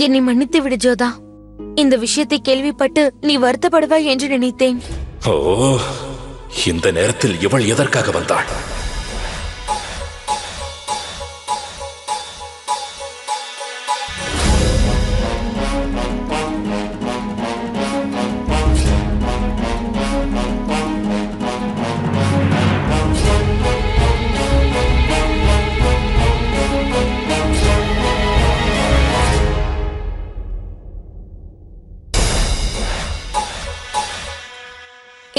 என்னை மன்னித்து விடு ஜோதா. இந்த விஷயத்தை கேள்விப்பட்டு நீ வருத்தப்படுவாய் என்று நினைத்தேன். ஓ, இந்த நேரத்தில் இவள் எதற்காக வந்தாள்?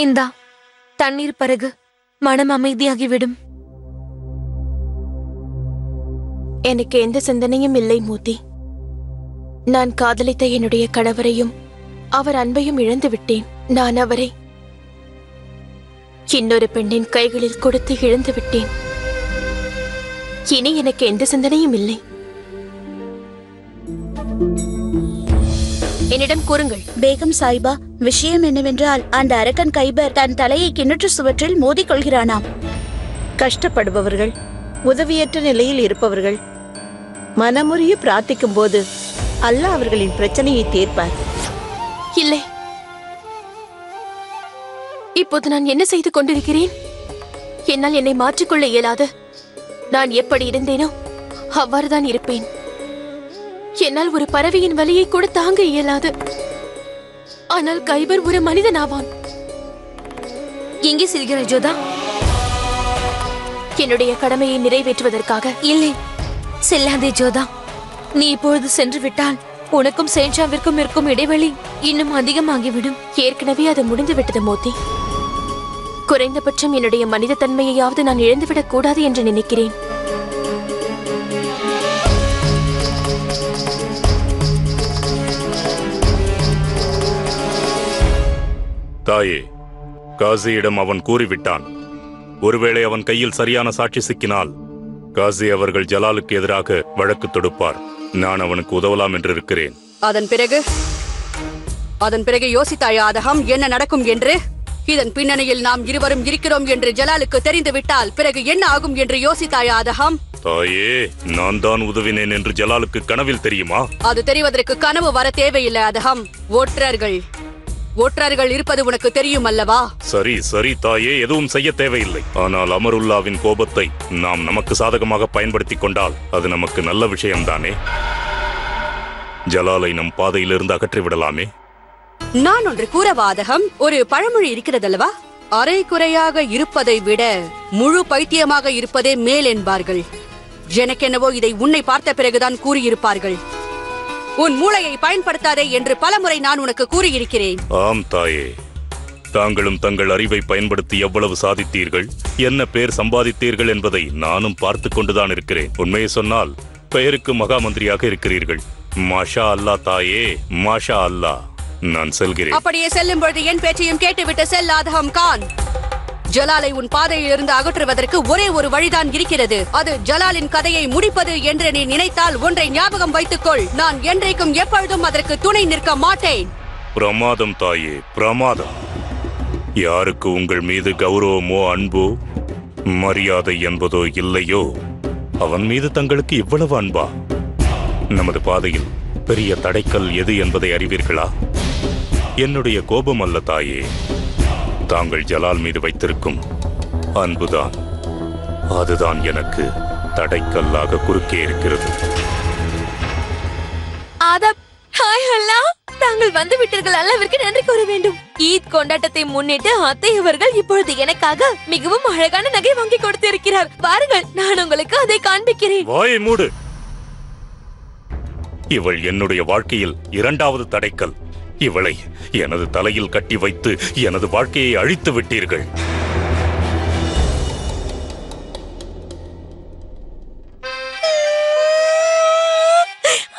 இந்தா தண்ணீர் பருகு, மனம் அமைதியாகிவிடும். எனக்கு எந்த சிந்தனையும் இல்லை மூர்த்தி. நான் காதலித்த என்னுடைய கணவரையும் அவர் அன்பையும் இழந்து விட்டேன். நான் அவரை இன்னொரு பெண்ணின் கைகளில் கொடுத்து இழந்து விட்டேன். இனி எனக்கு எந்த சிந்தனையும் இல்லை. என்னிடம் கூறுங்கள். பேகம் சாயிபா, விஷயம் என்னவென்றால் அந்த அரக்கன் கைபர் தன் தலையை கிணற்று சுவற்றில் மோதிக்கொள்கிறானாம். கஷ்டப்படுபவர்கள், உதவியற்ற நிலையில் இருப்பவர்கள் மனமுறிய பிரார்த்திக்கும் போது அல்லாஹ் அவர்களின் பிரச்சனையை தீர்ப்பார். இல்லை, இப்போது நான் என்ன செய்து கொண்டிருக்கிறேன்? என்னால் என்னை மாற்றிக்கொள்ள இயலாது. நான் எப்படி இருந்தேனோ அவ்வாறுதான் இருப்பேன். என்னால் ஒரு பறவையின் வலியை கூட தாங்க இயலாது. ஆனால் கைபர் ஒரு மனிதனாவான். எங்கே செல்கிறாய் ஜோதா? என்னுடைய கடமையை நிறைவேற்றுவதற்காக. இல்லை, செல்லாதே ஜோதா. நீ இப்பொழுது சென்று விட்டால் உனக்கும் சேஞ்சாவிற்கும் இருக்கும் இடைவெளி இன்னும் அதிகமாகிவிடும். ஏற்கனவே அது முடிந்து விட்டது மோதி. குறைந்தபட்சம் என்னுடைய மனித தன்மையாவது நான் இழந்துவிடக் கூடாது என்று நினைக்கிறேன். தாயே, காசியிடம் அவன் கூறிவிட்டான். ஒருவேளை அவன் கையில் சரியான சாட்சி சிக்கினால் காசி அவர்கள் ஜலாலுக்கு எதிராக வழக்கு தொடுப்பார். நான் அவனுக்கு உதவலாம் என்று இருக்கிறேன். அதன் பிறகு யோசித்தாயா அதகம் என்ன நடக்கும் என்று? இதன் பின்னணியில் நாம் இருவரும் இருக்கிறோம் என்று ஜலாலுக்கு தெரிந்துவிட்டால் பிறகு என்ன ஆகும் என்று யோசித்தாயா அதகம்? தாயே, நான் தான் உதவினேன் என்று ஜலாலுக்கு கனவில் தெரியுமா? அது தெரிவதற்கு கனவு வர தேவையில்லை அதகம். ஒற்றர்கள் இருப்பது உனக்கு தெரியும் அல்லவா? சரி சரி தாயே, எதுவும் செய்ய தேவையில்லை. ஆனால் அமருல்லாவின் கோபத்தை நாம் நமக்கு சாதகமாக பயன்படுத்திக் கொண்டால் அது நமக்கு நல்ல விஷயம்தானே? ஜலாலை நம் பாதையிலிருந்து அகற்றிவிடலாமே. நான் ஒன்று கூறவாதகம். ஒரு பழமொழி இருக்கிறதல்லவா, அரை குறையாக இருப்பதை விட முழு பைத்தியமாக இருப்பதே மேல் என்பார்கள். எனக்கென்னவோ இதை உன்னை பார்த்த பிறகுதான் கூறியிருப்பார்கள். உன் மூளையை பயன்படுத்தாதே என்று பலமுறை நான் உனக்கு கூறியிருக்கிறேன். ஆம் தாயே, தாங்களும் தங்கள் அறிவை பயன்படுத்தி எவ்வளவு சாதித்தீர்கள், என்ன பேர் சம்பாதித்தீர்கள் என்பதை நானும் பார்த்து கொண்டுதான் இருக்கிறேன். உண்மையை சொன்னால் பெயருக்கு மகா மந்திரியாக இருக்கிறீர்கள். மாஷா அல்லா தாயே, மாஷா அல்லா. நான் செல்கிறேன். அப்படியே செல்லும் பொழுது என் பேச்சையும் கேட்டுவிட்டு செல் ஆதகம் கான். ஜலாலை உன் பாதையில் இருந்து அகற்றுவதற்கு ஒரே ஒரு வழிதான் இருக்கிறது. அது ஜலாலின் கதையை முடிப்பது என்று நீ நினைத்தால் ஒன்றை ஞாபகம் வைத்துக்கொள். நான் என்றைக்கும் எப்பொழுதும் அதற்கு துணை நிற்க மாட்டேன். பிரமாதம் தாயே, பிரமாதம். யாருக்கு உங்கள் மீது கௌரவமோ அன்போ மரியாதை என்பதோ இல்லையோ அவன் மீது தங்களுக்கு இவ்வளவு அன்பா? நமது பாதையில் பெரிய தடைக்கல் எது என்பதை அறிவீர்களா? என்னுடைய கோபம் அல்ல தாயே, தாங்கள் ஜலால் மீது வைத்திருக்கும் அன்புதான். அதுதான் எனக்கு தடைக்கல்லாக குறுக்கே இருக்கிறது. ஆதப், ஹாய் அல்லா, தாங்கள் வந்து விட்டீர்கள். அல்லாவிற்கு நன்றி கூற வேண்டும். ஈத் கொண்டாட்டத்தை முன்னிட்டு அத்தை அவர்கள் இப்பொழுது எனக்காக மிகவும் அழகான நகை வாங்கி கொடுத்திருக்கிறார். பாருங்கள், நான் உங்களுக்கு அதை காண்பிக்கிறேன். வாயை மூடு. இவள் என்னுடைய வாழ்க்கையில் இரண்டாவது தடைக்கல். இவளை எனது தலையில் கட்டி வைத்து எனது வாழ்க்கையை அழித்து விட்டீர்கள்.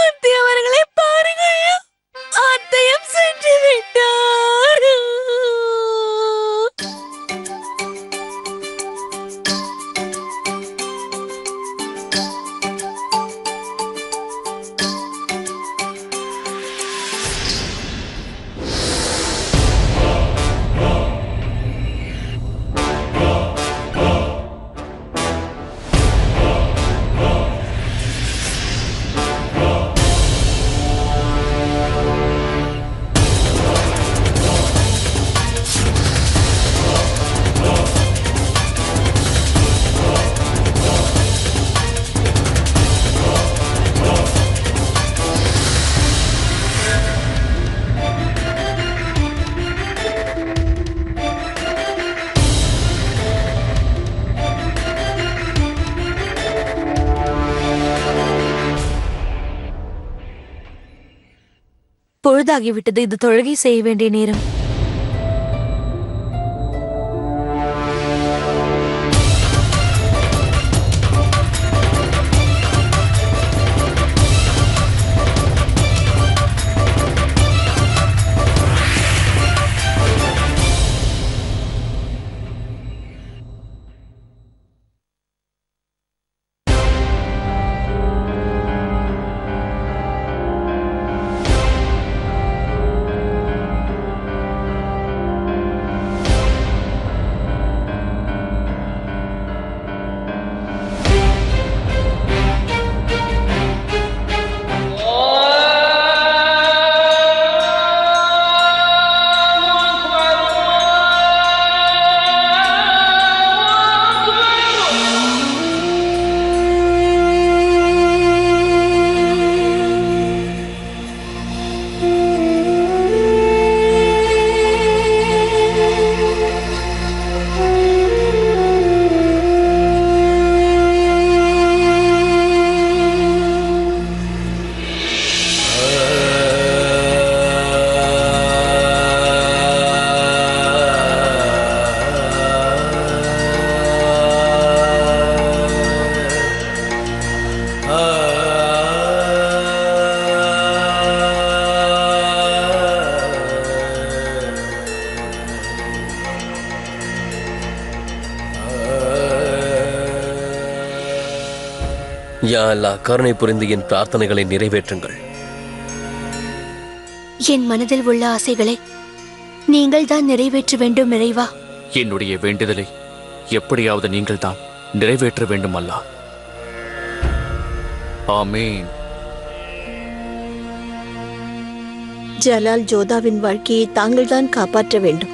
அத்தை அவர்களை பாருங்கள், அத்தையும் சென்று விட்டார். பொழுதாகிவிட்டது. இது தொழுகை செய்ய வேண்டிய நேரம். யா அல்லாஹ், கருணை புரிந்து என் பிரார்த்தனைகளை நிறைவேற்றுங்கள். என் மனதில் உள்ள ஆசைகளை நீங்கள் தான் நிறைவேற்ற வேண்டும் இறைவா. என்னுடைய வேண்டுதலை எப்படியாவது நீங்கள் தான் நிறைவேற்ற வேண்டும் அல்லாஹ். ஆமீன். ஜலால் ஜோதாவின் வாழ்க்கையை தாங்கள் தான் காப்பாற்ற வேண்டும்.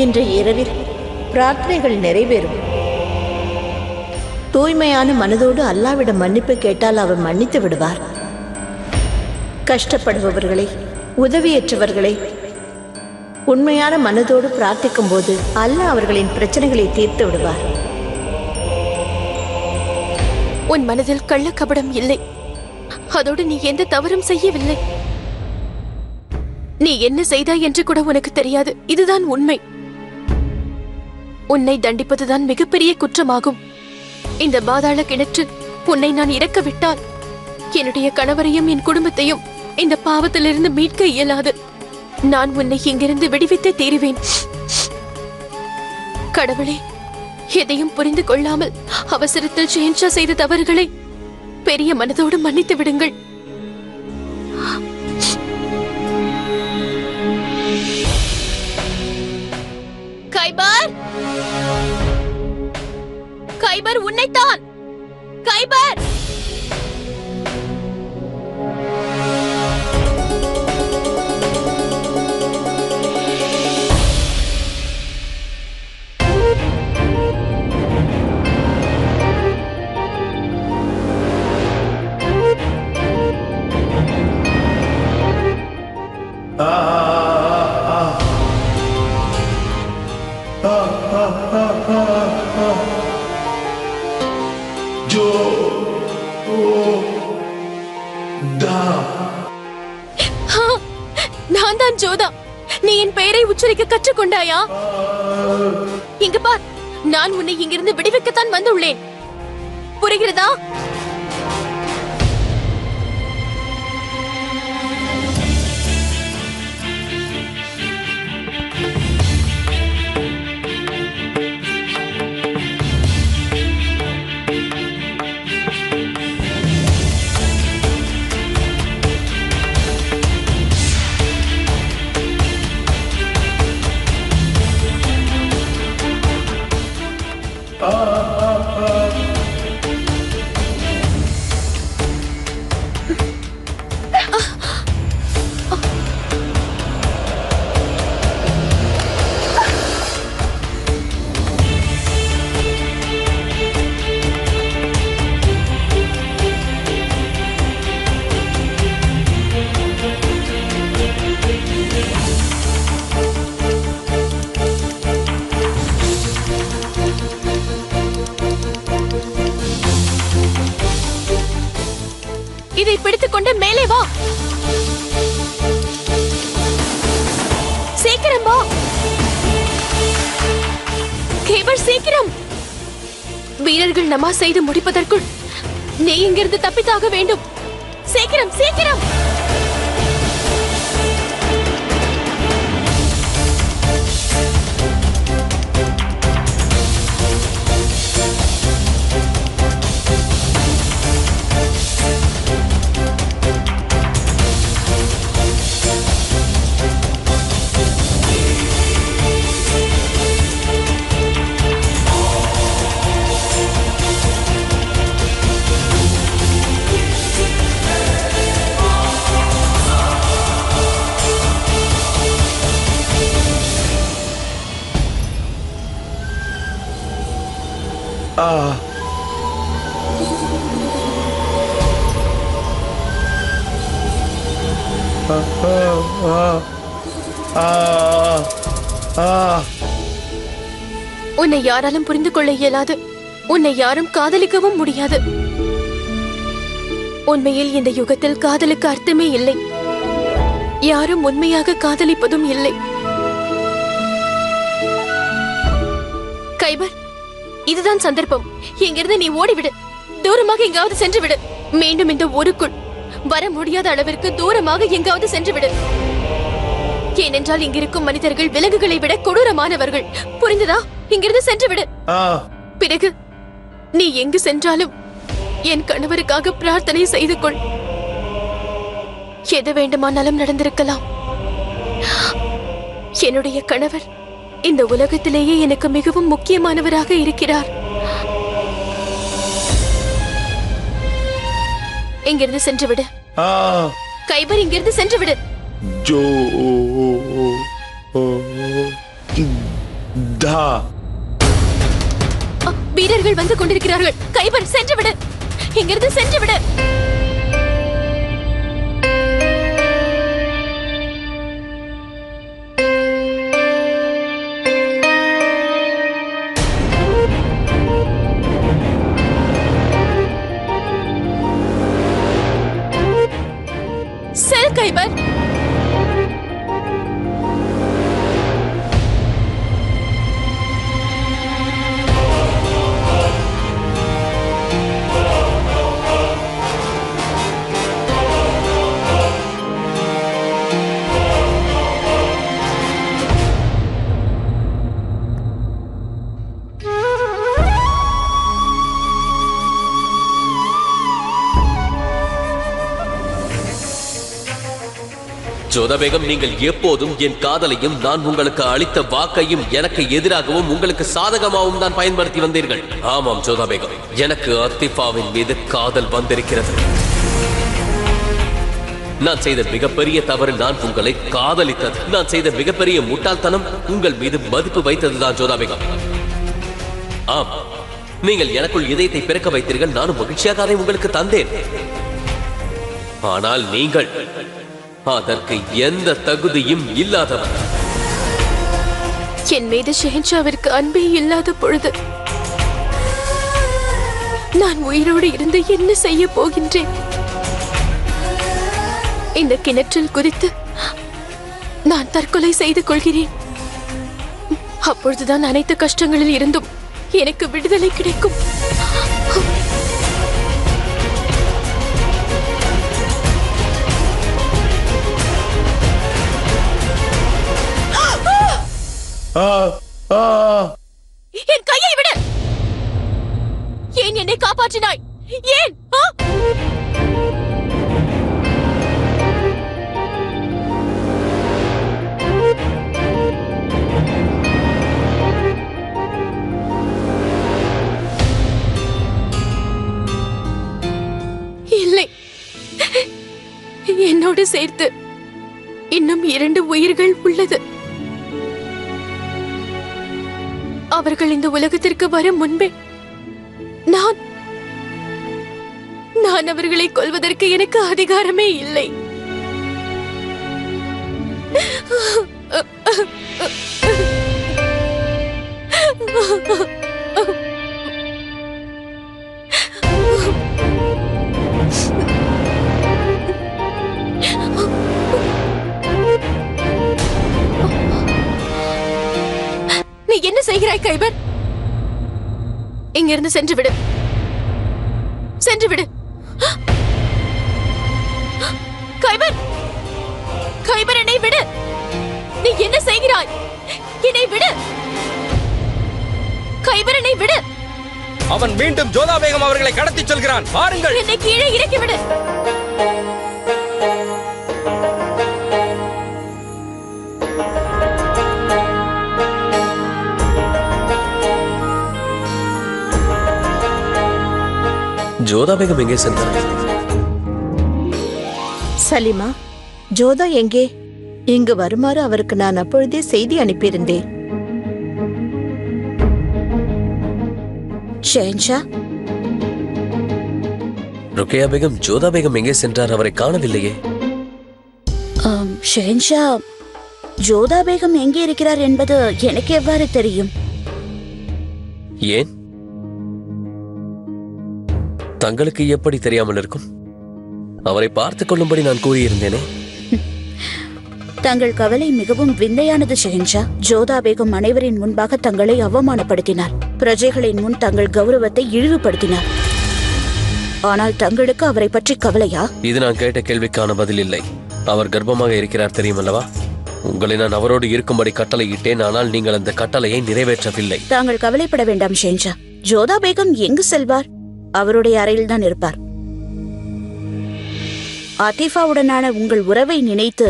இன்று இரவில் பிரார்த்தனைகள் நிறைவேறும். தூய்மையான மனதோடு அல்லாவிடம் மன்னிப்பு கேட்டால் அவர் மன்னித்து விடுவார். கஷ்டப்படுபவர்களை, உதவியற்றவர்களை உண்மையான மனதோடு பிரார்த்திக்கும் போது அல்லாஹ் அவர்களின் பிரச்சனைகளை தீர்த்து விடுவார். உன் மனதில் கள்ளக்கபடம் இல்லை. அதோடு நீ எந்த தவறும் செய்யவில்லை. நீ என்ன செய்தாய் என்று கூட உனக்கு தெரியாது. இதுதான் உண்மை. உன்னை தண்டிப்பதுதான் மிகப்பெரிய குற்றமாகும். இந்த பாதாள கிணற்றில் உன்னை நான் இறக்க விட்டால் என்னுடைய கணவரையும் என் குடும்பத்தையும் இந்த பாவத்திலிருந்து மீட்க இயலாது. நான் உன்னை இங்கிருந்து விடுவித்தே தீருவேன். கடவுளே, எதையும் புரிந்து கொள்ளாமல் அவசரத்தில் ஷெஹன்ஷா செய்த தவறுகளை பெரிய மனதோடு மன்னித்து விடுங்கள். கைபர், கைபர், உன்னைத்தான். கைபர், நான் தான் ஜோதா. நீ என் பெயரை உச்சரிக்க கற்றுக்கொண்டாயா? இங்க பார், நான் உன்னை இங்கிருந்து விடுவிக்கத்தான் வந்துள்ளேன். புரிகிறதா? கைபர் சீக்கிரம்! வீரர்கள் நம செய்து முடிப்பதற்குள் நீ இங்கிருந்து தப்பித்தாக வேண்டும். சீக்கிரம் சீக்கிரம்! உன்னை யாராலும் புரிந்து கொள்ள இயலாது. உன்னை யாரும் காதலிக்கவும் முடியாது. உண்மையில் இந்த யுகத்தில் காதலுக்கு அர்த்தமே இல்லை. யாரும் உண்மையாக காதலிப்பதும் இல்லை. கைபர், இதுதான் சந்தர்ப்பம். இங்கிருந்து நீ ஓடிவிடு. தூரமாக எங்காவது சென்று விடு. மீண்டும் இந்த ஊருக்குள் வர முடியாத அளவிற்கு தூரமாக எங்காவது சென்று விடு. ஏனென்றால் இங்கிருக்கும் மனிதர்கள் விலங்குகளை விட கொடூரமானவர்கள். புரிந்ததா? இங்கிருந்து சென்று விடு. பிறகு நீ எங்கு சென்றாலும் என் கணவருக்காக பிரார்த்தனை செய்து கொள். எது வேண்டுமானாலும் நடந்திருக்கலாம். என்னுடைய கணவர் இந்த உலகத்திலேயே எனக்கு மிகவும் முக்கியமானவராக இருக்கிறார். இங்கிருந்து சென்று விடு. கைபர், இங்கிருந்து சென்று விடு. வீரர்கள் வந்து கொண்டிருக்கிறார்கள். கைபர், சென்று விடு. இங்கிருந்து சென்று விடு. செல் கைபர். ஜோதா பேகம், நீங்கள் எப்போதும் என் காதலையும் நான் உங்களுக்கு அளித்த வாக்கையும் எனக்கு எதிராகவும் உங்களுக்கு சாதகமாகவும் தான் பயன்படுத்தி வந்தீர்கள். ஆமாம் ஜோதா பேகம், எனக்கு அத்திஃபாவின் மீது காதல் வந்திருக்கிறது. நான் செய்த மிகப்பெரிய தவறு நான் உங்களை காதலித்தது. நான் செய்த மிகப்பெரிய முட்டாள்தனம் உங்கள் மீது மதிப்பு வைத்ததுதான் ஜோதா பேகம். ஆம், நீங்கள் எனக்குள் இதயத்தை பிறக்க வைத்தீர்கள். நானும் மகிழ்ச்சியாக அதை உங்களுக்கு தந்தேன். ஆனால் நீங்கள் அதற்கு எந்த தகுதியும் இல்லாதவர். என் மீது ஷெஹன்ஷாவிற்கு அன்பே இல்லாத பொழுது நான் உயிரோடு இருந்து என்ன செய்ய போகின்றேன்? இந்த கிணற்றில் குதித்து நான் தற்கொலை செய்து கொள்கிறேன். அப்பொழுதுதான் அனைத்து கஷ்டங்களில் இருந்தும் எனக்கு விடுதலை கிடைக்கும். என் கையை விடு. ஏன் என்னை காப்பாற்றினாய்? ஏன்? இல்லை, என்னோடு சேர்த்து இன்னும் 2 உயிர்கள் உள்ளது. அவர்கள் இந்த உலகத்திற்கு வரும் முன்பே நான் அவர்களை கொல்வதற்கு எனக்கு அதிகாரமே இல்லை. நீ என்ன செய்கிறாய் கைபர்? இங்கிருந்து சென்று விடு. சென்று விடு. கைபர், கைபர், என்னை விடு. நீ என்ன செய்கிறாய்? என்னை விடு. கைபர், என்னை விடு. அவன் மீண்டும் ஜோதா பேகம் அவர்களை கடத்தி செல்கிறான். பாருங்கள். என்னை கீழே இறக்கி விடு. ஜோதா பேகம் எங்கே சென்றார்? சலிமா, ஜோதா எங்கே? இங்கு வருமாறு அவருக்கு நான் அப்பொழுதே செய்தி அனுப்பியிருந்தேன். ஷெஹன்ஷா, ருக்கையா பேகம், ஜோதா பேகம் எங்கே சென்றார்? அவரை காணவில்லையே. ஷெஹன்ஷா, ஜோதா பேகம் எங்கே இருக்கிறார் என்பது எனக்கு எவ்வாறு தெரியும்? ஏன்? தங்களுக்கு எப்படி தெரியாமல் இருக்கும்? அவரை பார்த்துக் கொள்ளும்படி நான் கூறியிருந்தேனே. தங்கள் கவலை மிகவும் விந்தையானது ஷெஹன்ஷா. ஜோதா பேகம் அனைவரின் முன்பாக தங்களை அவமானப்படுத்தினார். பிரஜைகளின் முன் தங்கள் கௌரவத்தை இழிவுபடுத்தினார். ஆனால் தங்களுக்கு அவரை பற்றி கவலையா? இது நான் கேட்ட கேள்விக்கான பதில் இல்லை. அவர் கர்ப்பமாக இருக்கிறார் தெரியுமல்லவா? உங்களை நான் அவரோடு இருக்கும்படி கட்டளையிட்டேன். ஆனால் நீங்கள் அந்த கட்டளையை நிறைவேற்றவில்லை. தாங்கள் கவலைப்பட வேண்டாம் ஷெஹன்ஷா. ஜோதா பேகம் எங்கு செல்வார்? அவருடைய அறையில் தான் இருப்பார். ஆதிஃபாவுடனான உங்கள் உறவை நினைத்து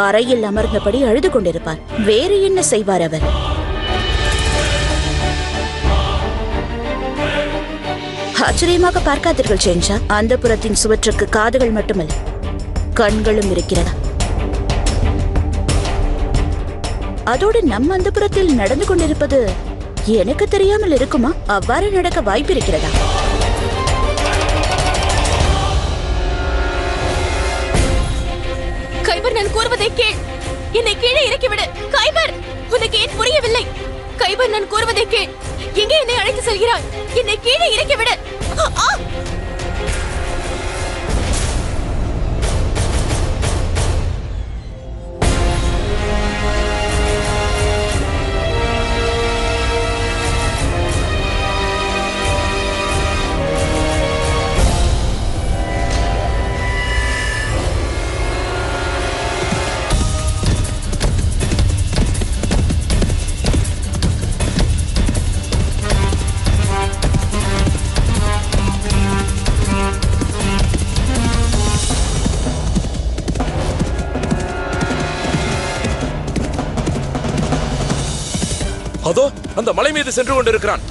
அறையில் அமர்ந்தபடி அழுது கொண்டிருப்பார். வேறு என்ன செய்வார் அவர்? ஆச்சரியமாக பார்க்காதீர்கள் ஷெஹன்ஷா. அந்த புறத்தின் சுவற்றுக்கு காதுகள் மட்டுமல்ல, கண்களும் இருக்கிறதா? அதோடு நம் அந்த புறத்தில் நடந்து கொண்டிருப்பது எனக்கு தெரியாமல் இருக்குமா? அவ்வாறு நடக்க வாய்ப்பு இருக்கிறதா? கைபர், நான் கூறுவதை கேள். என்னை கீழே இறக்கிவிடு. கைபர், உனக்கு ஏன் புரியவில்லை? கைபர், நான் கூறுவதை கேள். எங்கே என்னை அழைத்து செல்கிறாய்? என்னை கீழே இறக்கிவிடு. அதோ அந்த மலை மீது சென்று கொண்டிருக்கிறான்.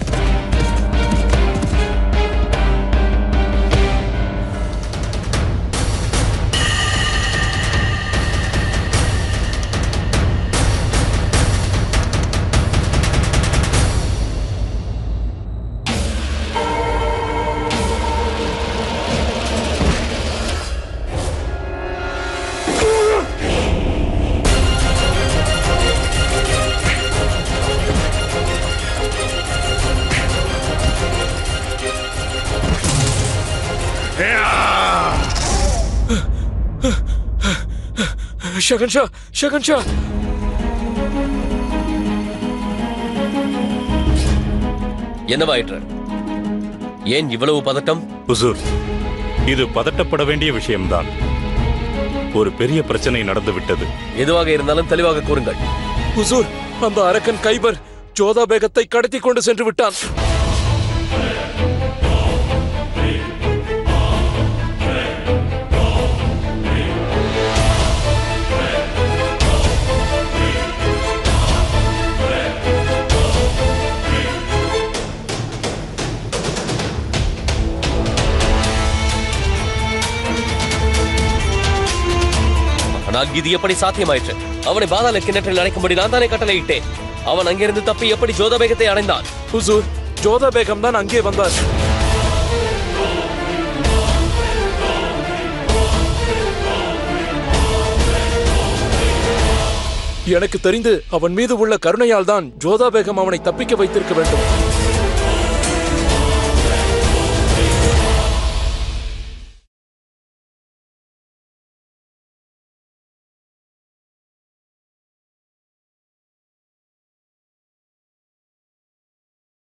ஷெஹன்ஷா, ஷெஹன்ஷா, என்னவாயிற்று? ஏன் இவ்வளவு பதட்டம்? ஹுசூர், இது பதட்டப்பட வேண்டிய விஷயம்தான். ஒரு பெரிய பிரச்சனை நடந்துவிட்டது. எதுவாக இருந்தாலும் தெளிவாக கூறுங்கள். ஹுசூர், அந்த அரக்கன் கைபர் ஜோதா பேகத்தை கடத்தி கொண்டு சென்று விட்டான். ஆனால் இது எப்படி சாத்தியமாயிற்று? அவனை பாதாள கிணற்றில் அடைக்கும்படி நான் தானே கட்டளையிட்டேன். அவன் அங்கிருந்து தப்பி எப்படி ஜோதா பேகத்தை அடைந்தான்? ஹுசூர், ஜோதா பேகம் தான் அங்கே வந்தார். எனக்கு தெரிந்து அவன் மீது உள்ள கருணையால் தான் ஜோதா பேகம் அவனை தப்பிக்க வைத்திருக்க வேண்டும்.